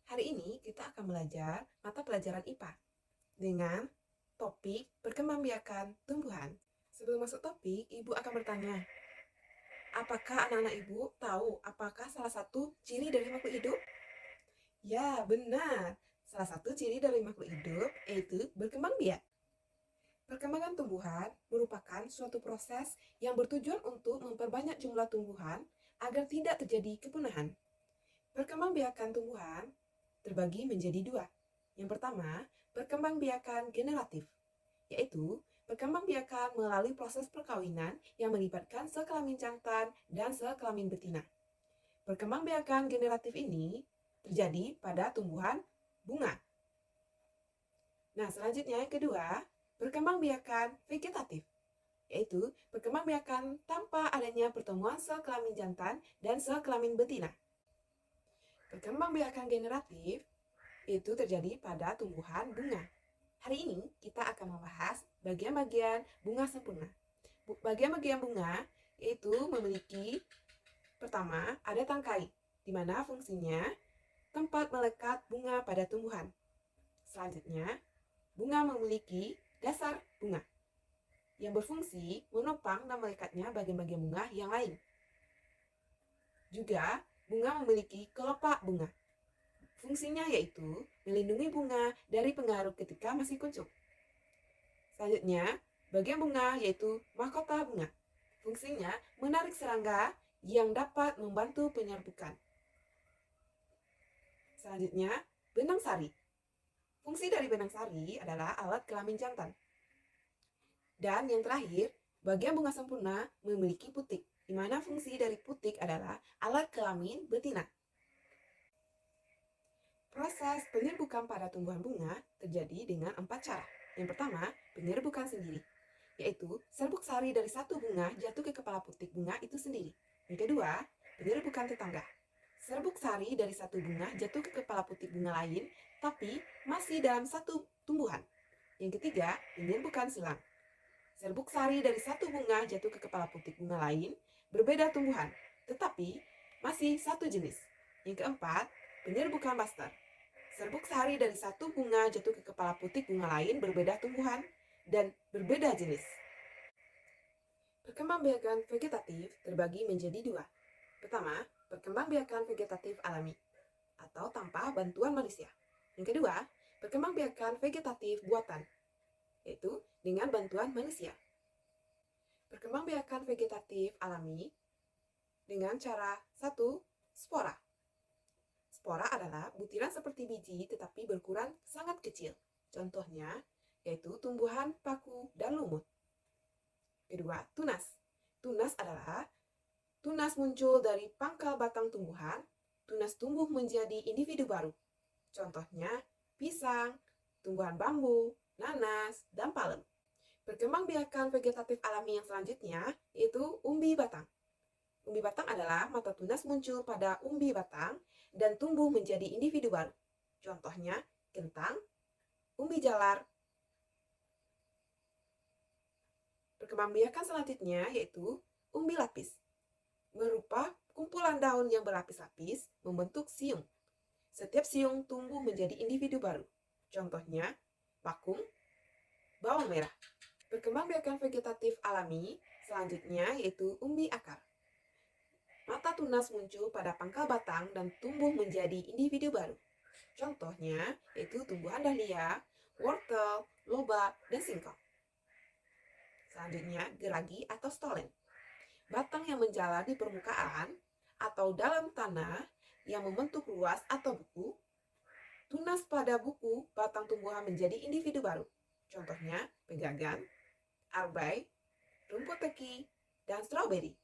Hari ini kita akan belajar mata pelajaran IPA dengan topik perkembangbiakan tumbuhan. Sebelum masuk topik, Ibu akan bertanya, apakah anak-anak Ibu tahu apakah salah satu ciri dari makhluk hidup? Ya, benar. Salah satu ciri dari makhluk hidup yaitu berkembang biak. Perkembangan tumbuhan merupakan suatu proses yang bertujuan untuk memperbanyak jumlah tumbuhan agar tidak terjadi kepunahan. Perkembangbiakan tumbuhan terbagi menjadi dua. Yang pertama, perkembangbiakan generatif, yaitu perkembangbiakan melalui proses perkawinan yang melibatkan sekelamin jantan dan sekelamin betina. Perkembangbiakan generatif ini terjadi pada tumbuhan bunga. Nah, selanjutnya yang kedua, perkembangbiakan vegetatif, yaitu perkembangbiakan tanpa adanya pertemuan sekelamin jantan dan sekelamin betina. Perkembangbiakan generatif itu terjadi pada tumbuhan bunga. Hari ini kita akan membahas bagian-bagian bunga sempurna. Bagian-bagian bunga yaitu memiliki pertama ada tangkai, di mana fungsinya tempat melekat bunga pada tumbuhan. Selanjutnya, bunga memiliki dasar bunga yang berfungsi menopang dan melekatnya bagian-bagian bunga yang lain. Juga, bunga memiliki kelopak bunga. Fungsinya yaitu melindungi bunga dari pengaruh ketika masih kuncup. Selanjutnya, bagian bunga yaitu mahkota bunga. Fungsinya menarik serangga yang dapat membantu penyerbukan. Selanjutnya, benang sari. Fungsi dari benang sari adalah alat kelamin jantan. Dan yang terakhir, bagian bunga sempurna memiliki putik, di mana fungsi dari putik adalah alat kelamin betina. Proses penyerbukan pada tumbuhan bunga terjadi dengan 4 cara. Yang pertama, penyerbukan sendiri, yaitu serbuk sari dari satu bunga jatuh ke kepala putik bunga itu sendiri. Yang kedua, penyerbukan tetangga. Serbuk sari dari satu bunga jatuh ke kepala putik bunga lain, tapi masih dalam satu tumbuhan. Yang ketiga, penyerbukan silang. Serbuk sari dari satu bunga jatuh ke kepala putik bunga lain, berbeda tumbuhan, tetapi masih satu jenis. Yang keempat, penyerbukan master. Serbuk sari dari satu bunga jatuh ke kepala putik bunga lain, berbeda tumbuhan dan berbeda jenis. Perkembangbiakan vegetatif terbagi menjadi dua. Pertama, perkembangbiakan vegetatif alami atau tanpa bantuan manusia. Yang kedua, perkembangbiakan vegetatif buatan, yaitu dengan bantuan manusia. Perkembangbiakan vegetatif alami dengan cara 1. Spora. Spora adalah butiran seperti biji tetapi berukuran sangat kecil. Contohnya yaitu tumbuhan paku dan lumut. Kedua, tunas. Tunas adalah tunas muncul dari pangkal batang tumbuhan. Tunas tumbuh menjadi individu baru. Contohnya pisang, tumbuhan bambu, nanas, dan palem. Perkembangbiakan vegetatif alami yang selanjutnya yaitu umbi batang. Umbi batang adalah mata tunas muncul pada umbi batang dan tumbuh menjadi individu baru. Contohnya kentang, umbi jalar. Perkembangbiakan selanjutnya yaitu umbi lapis. Berupa kumpulan daun yang berlapis-lapis membentuk siung. Setiap siung tumbuh menjadi individu baru. Contohnya bakung, bawang merah. Perkembangbiakan vegetatif alami selanjutnya yaitu umbi akar. Mata tunas muncul pada pangkal batang dan tumbuh menjadi individu baru. Contohnya yaitu tumbuhan dahlia, wortel, lobak, dan singkong. Selanjutnya geragi atau stolen. Batang yang menjalar di permukaan atau dalam tanah yang membentuk ruas atau buku. Tunas pada buku batang tumbuhan menjadi individu baru. Contohnya pegagan, arbai, rumput teki, dan stroberi.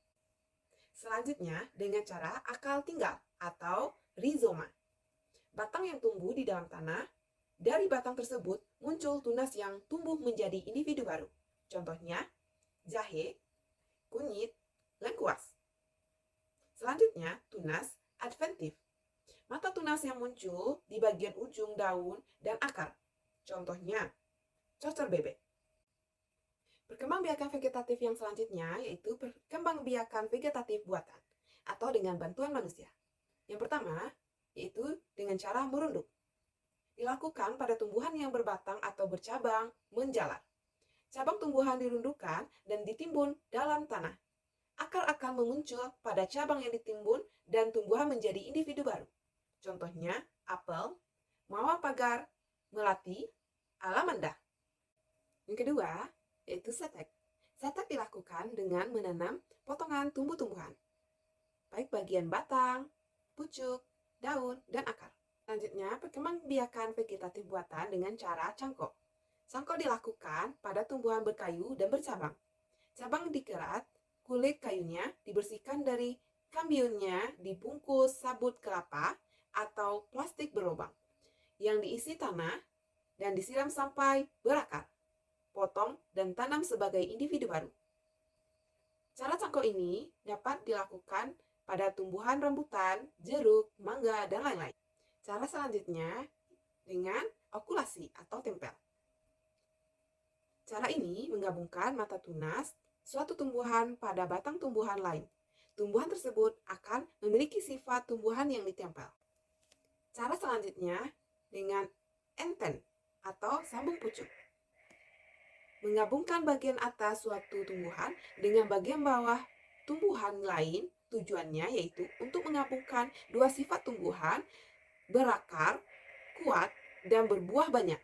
Selanjutnya dengan cara akal tinggal atau rizoma. Batang yang tumbuh di dalam tanah, dari batang tersebut muncul tunas yang tumbuh menjadi individu baru. Contohnya jahe, kunyit, lengkuas. Selanjutnya tunas adventif. Mata tunas yang muncul di bagian ujung daun dan akar. Contohnya cocor bebek. Perkembangbiakan vegetatif yang selanjutnya yaitu perkembangbiakan vegetatif buatan atau dengan bantuan manusia. Yang pertama, yaitu dengan cara merunduk. Dilakukan pada tumbuhan yang berbatang atau bercabang menjalar. Cabang tumbuhan dirundukkan dan ditimbun dalam tanah. Akar akan memuncul pada cabang yang ditimbun dan tumbuhan menjadi individu baru. Contohnya apel, mawar pagar, melati, alamanda. Yang kedua, yaitu setek. Setek dilakukan dengan menanam potongan tumbuh-tumbuhan, baik bagian batang, pucuk, daun, dan akar. Selanjutnya, perkembangbiakan vegetatif buatan dengan cara cangkok. Cangkok dilakukan pada tumbuhan berkayu dan bercabang. Cabang dikerat, kulit kayunya dibersihkan dari kambionnya, dibungkus sabut kelapa atau plastik berlubang yang diisi tanah dan disiram sampai berakar. Potong dan tanam sebagai individu baru. Cara cangkok ini dapat dilakukan pada tumbuhan rambutan, jeruk, mangga, dan lain-lain. Cara selanjutnya dengan okulasi atau tempel. Cara ini menggabungkan mata tunas suatu tumbuhan pada batang tumbuhan lain. Tumbuhan tersebut akan memiliki sifat tumbuhan yang ditempel. Cara selanjutnya dengan enten atau sambung pucuk. Menggabungkan bagian atas suatu tumbuhan dengan bagian bawah tumbuhan lain, tujuannya yaitu untuk menggabungkan dua sifat tumbuhan berakar, kuat, dan berbuah banyak.